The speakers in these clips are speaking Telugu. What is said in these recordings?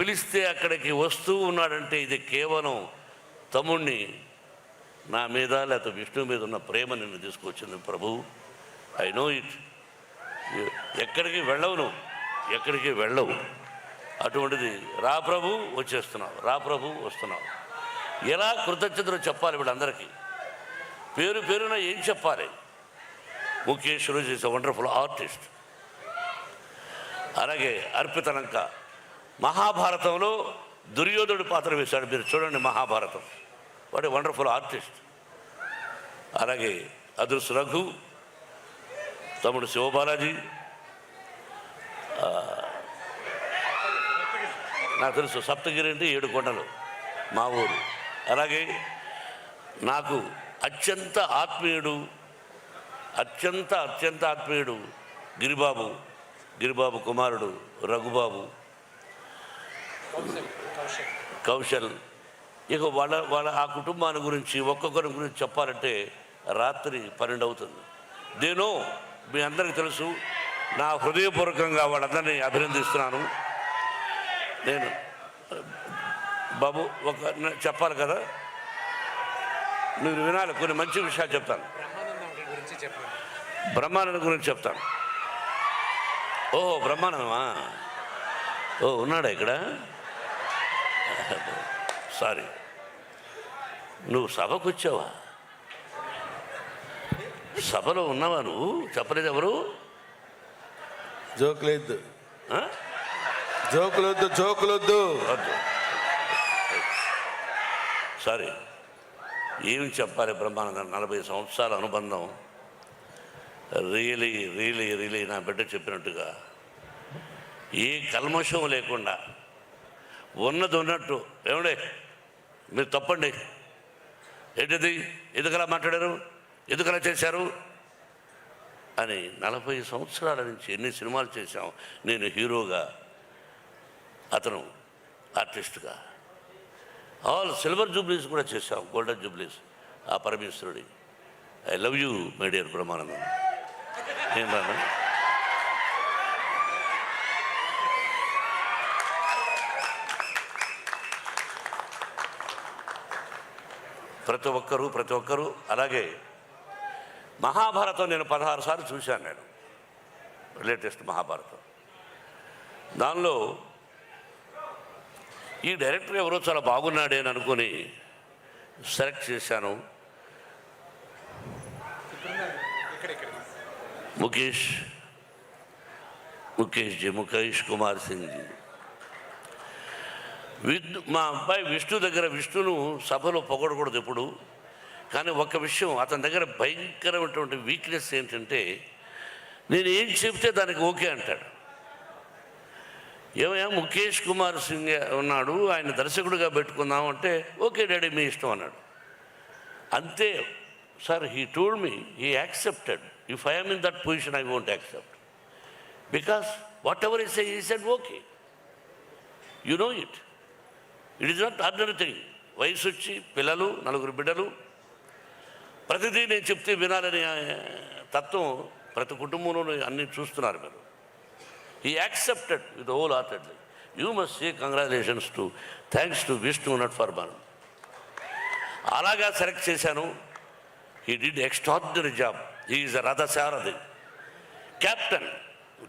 పిలిస్తే అక్కడికి వస్తూ ఉన్నాడంటే ఇది కేవలం తమ్ముణ్ణి నా మీద లేకపోతే విష్ణు మీద ఉన్న ప్రేమ నిన్ను తీసుకొచ్చింది ప్రభు. I know it. ఎక్కడికి వెళ్ళవు, నువ్వు ఎక్కడికి వెళ్ళవు. అటువంటిది రా ప్రభు వచ్చేస్తున్నావు, రా ప్రభు వస్తున్నావు. ఎలా కృతజ్ఞతలు చెప్పాలి వీళ్ళందరికీ? పేరు పేరున ఏం చెప్పాలి? ముఖేష్ రోజు ఈజ్ ఎ వండర్ఫుల్ ఆర్టిస్ట్. అలాగే అర్పితలంక మహాభారతంలో దుర్యోధుడి పాత్ర వేశాడు. మీరు చూడండి Mahabharatam. What a wonderful artist. అలాగే అదృశ్య రఘు, తమ్ముడు శివబాలాజీ, నాకు తెలుసు సప్తగిరి అంటే 7 కొండలు మా ఊరు. అలాగే నాకు అత్యంత ఆత్మీయుడు గిరిబాబు కుమారుడు రఘుబాబు, కౌశల్. ఇక వాళ్ళ ఆ కుటుంబాన్ని గురించి ఒక్కొక్కరి గురించి చెప్పాలంటే రాత్రి 12 అవుతుంది. దేనో మీ అందరికీ తెలుసు. నా హృదయపూర్వకంగా వాళ్ళందరినీ అభినందిస్తున్నాను. నేను బాబు చెప్పాలి కదా, మీరు వినాలి. కొన్ని మంచి విషయాలు చెప్తాను. బ్రహ్మానందం గురించి చెప్తాను. ఓహో, బ్రహ్మానందమా? ఓ, ఉన్నాడా ఇక్కడ? సారీ, నువ్వు సభకు వచ్చావా? సభలో ఉన్నావా నువ్వు? చెప్పలేదు ఎవరు? జోకులొద్దు. సారీ, ఏమి చెప్పాలి? బ్రహ్మానందం 40 సంవత్సరాల అనుబంధం. రియలీ నా బిడ్డ చెప్పినట్టుగా ఏ కల్మషం లేకుండా ఉన్నది ఉన్నట్టు. ఏమండే మీరు తప్పండి, ఏంటిది, ఎందుకలా మాట్లాడారు, ఎందుకలా చేశారు అని 40 సంవత్సరాల నుంచి ఎన్ని సినిమాలు చేశాం. నేను హీరోగా, అతను ఆర్టిస్ట్గా. ఆల్ సిల్వర్ జూబ్లీస్ కూడా చేశాం, గోల్డెన్ జూబ్లీస్. ఆ పరమేశ్వరుడి I love you my dear Brahmanandam. ఏం రాను, ప్రతి ఒక్కరూ. అలాగే మహాభారతం నేను 16 సార్లు చూశాను. నేను లేటెస్ట్ మహాభారతం. దానిలో ఈ డైరెక్టర్ ఎవరో చాలా బాగున్నాడే అని అనుకుని సెలెక్ట్ చేశాను. ముఖేష్ కుమార్ సింగ్ జీ. మా అబ్బాయి విష్ణును సభలో పొగడకూడదు ఎప్పుడు. కానీ ఒక్క విషయం, అతని దగ్గర భయంకరమైనటువంటి వీక్నెస్ ఏంటంటే నేను ఏం చెప్తే దానికి ఓకే అంటాడు. ఏమయ్యా ముఖేష్ కుమార్ సింగ్ ఉన్నాడు, ఆయన దర్శకుడిగా పెట్టుకుందాం అంటే ఓకే డాడీ మీ ఇష్టం అన్నాడు. అంతే sir. He told me he accepted. If I am in that position I won't accept, because what ever is he said okay. You know it is not ordinary thing. వయసు వచ్చి పిల్లలు, 4 బిడ్డలు, ప్రతిదీ నేను చెప్తే వినాలనే తత్వం ప్రతి కుటుంబంలో అన్నీ చూస్తున్నారు మీరు. He accepted with wholeheartedly. You must say congratulations to, thanks to Vishnu not for Bharan. అలాగా సెలెక్ట్ చేశాను. He did extraordinary job. He is a Ratha Saradi. Captain.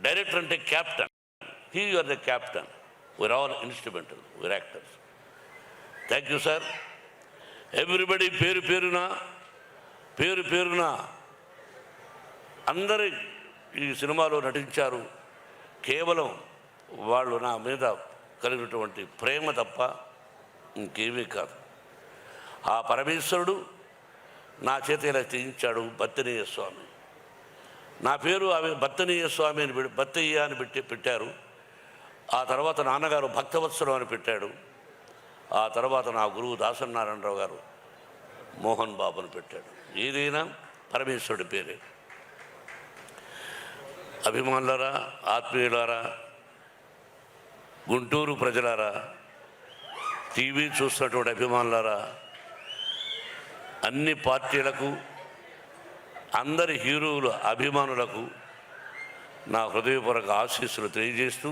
Director అంటే captain. He you are the captain. We're all instrumental. We're actors. Thank you, sir. Everybody పేరు పేరున అందరూ ఈ సినిమాలో నటించారు. కేవలం వాళ్ళు నా మీద కలిగినటువంటి ప్రేమ తప్ప ఇంకేమీ కాదు. ఆ పరమేశ్వరుడు నా చేత ఇలా చేయించాడు. బత్తనీయ స్వామి, నా పేరు ఆమె బత్తనీయ స్వామి అని బత్తయ్య అని పెట్టారు. ఆ తర్వాత నాన్నగారు భక్తవత్సరం అని పెట్టాడు. ఆ తర్వాత నా గురువు దాసనారాయణరావు గారు మోహన్ బాబు అని పెట్టాడు. ఏదైనా పరమేశ్వరుడి పేరే. అభిమానులారా, ఆత్మీయులారా, గుంటూరు ప్రజలారా, టీవీ చూస్తున్నటువంటి అభిమానులారా, అన్ని పార్టీలకు, అందరి హీరోల అభిమానులకు నా హృదయపూర్వక ఆశీస్సులు తెలియజేస్తూ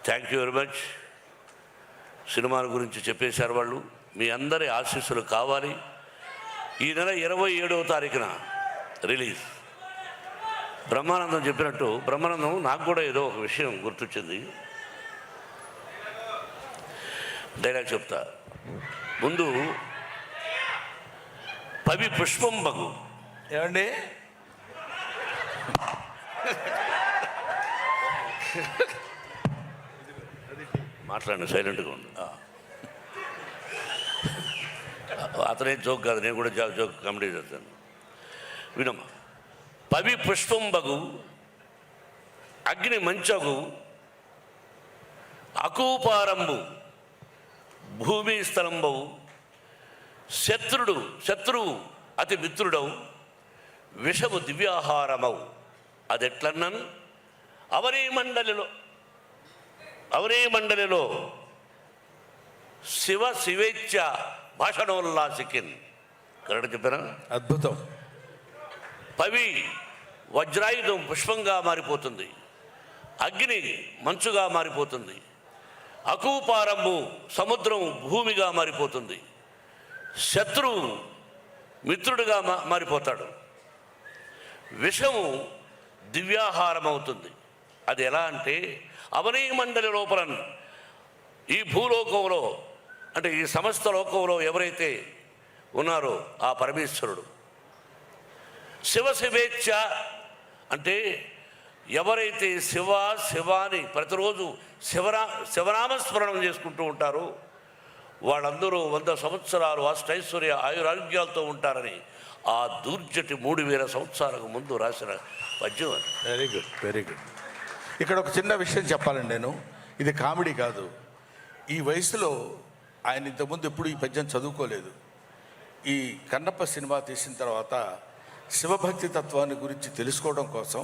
థ్యాంక్ యూ వెరీ మచ్. సినిమాల గురించి చెప్పేశారు వాళ్ళు. మీ అందరి ఆశీస్సులు కావాలి. ఈ నెల 27వ తారీఖున రిలీజ్. బ్రహ్మానందం చెప్పినట్టు, బ్రహ్మానందం నాకు కూడా ఏదో ఒక విషయం గుర్తొచ్చింది. డైలాగ్ చెప్తా. ముందు పవి పుష్పం బగు. ఏమండి మాట్లాడండి, సైలెంట్గా ఉండు. అతనే జోక్ కాదు, నేను కూడా జోక్ కామెడీ చేస్తాను. వినమ్మా. పవి పుష్పం బగు, అగ్ని మంచగు, అకూపారంబు, భూమి స్థలంబవు, శత్రువు అతి మిత్రుడవు, విషము దివ్యాహారమవు. అదెట్లన్నన్ అవనీ మండలిలో శివేచ్ఛ భాషణోల్లాసికిన్. కరెక్ట్ చెప్పారా? అద్భుతం. పవి వజ్రాయుధం పుష్పంగా మారిపోతుంది, అగ్ని మంచుగా మారిపోతుంది, అకూపారంబు సముద్రం భూమిగా మారిపోతుంది, శత్రువు మిత్రుడిగా మారిపోతాడు, విషము దివ్యాహారం అవుతుంది. అది ఎలా అంటే అవనీ మండలి లోపల, ఈ భూలోకంలో అంటే ఈ సమస్త లోకంలో ఎవరైతే ఉన్నారో ఆ పరమేశ్వరుడు. శివేచ్ఛ అంటే ఎవరైతే శివాని ప్రతిరోజు శివనామస్మరణం చేసుకుంటూ ఉంటారో వాళ్ళందరూ 100 సంవత్సరాలు అష్టైశ్వర్య ఆయురారోగ్యాలతో ఉంటారని ఆ దూర్జటి 3000 సంవత్సరాలకు ముందు రాసిన పద్యం. Very good, very good. ఇక్కడ ఒక చిన్న విషయం చెప్పాలండి. నేను ఇది కామెడీ కాదు. ఈ వయసులో ఆయన ఇంతకుముందు ఎప్పుడు ఈ పద్యం చదువుకోలేదు. ఈ కన్నప్ప సినిమా తీసిన తర్వాత శివభక్తి తత్వాన్ని గురించి తెలుసుకోవడం కోసం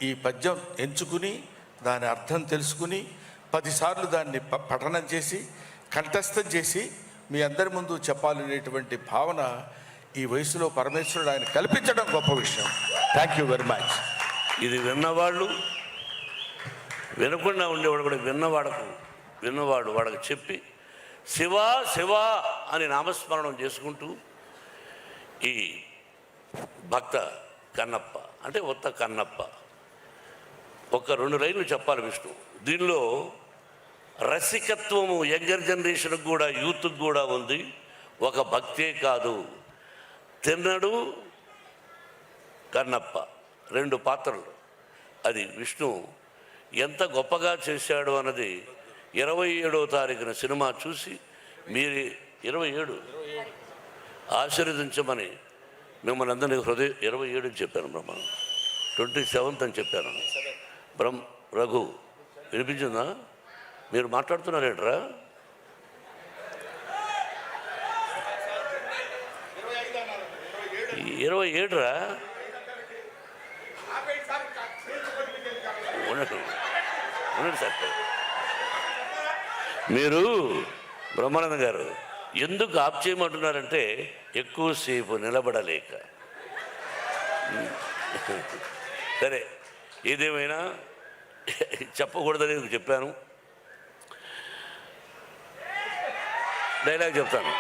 ఈ పద్యం ఎంచుకుని దాని అర్థం తెలుసుకుని 10 సార్లు దాన్ని పఠనం చేసి కంఠస్థం చేసి మీ అందరి ముందు చెప్పాలనేటువంటి భావన ఈ వయసులో పరమేశ్వరుడు ఆయన కల్పించడం గొప్ప విషయం. Thank you very much. ఇది విన్నవాళ్ళు, వినకుండా ఉండేవాడు కూడా విన్నవాడు వాడికి చెప్పి శివ అని నామస్మరణం చేసుకుంటూ ఈ భక్త కన్నప్ప అంటే ఉత్త కన్నప్ప ఒక 2 లైన్లు చెప్పాలి విష్ణు. దీనిలో రసికత్వము యంగర్ జనరేషన్కి కూడా, యూత్కి కూడా ఉంది. ఒక భక్తే కాదు, తిన్నడు కన్నప్ప 2 పాత్రలు. అది విష్ణు ఎంత గొప్పగా చేశాడు అన్నది 27వ తారీఖున సినిమా చూసి మీరు 27 ఆశీర్వదించమని మిమ్మల్ని అందరినీ 27 అని చెప్పాను. 27th అని చెప్పాను. రఘు వినిపించిందా? మీరు మాట్లాడుతున్నారేంట్రా? 27 రా. ఉన్నట్టు సార్, మీరు బ్రహ్మానంద గారు ఎందుకు ఆప్ చేయమంటున్నారంటే ఎక్కువసేపు నిలబడలేక. సరే, ఏదేమైనా చెప్పకూడదని చెప్పాను. డైలాగ్ చెప్తాను.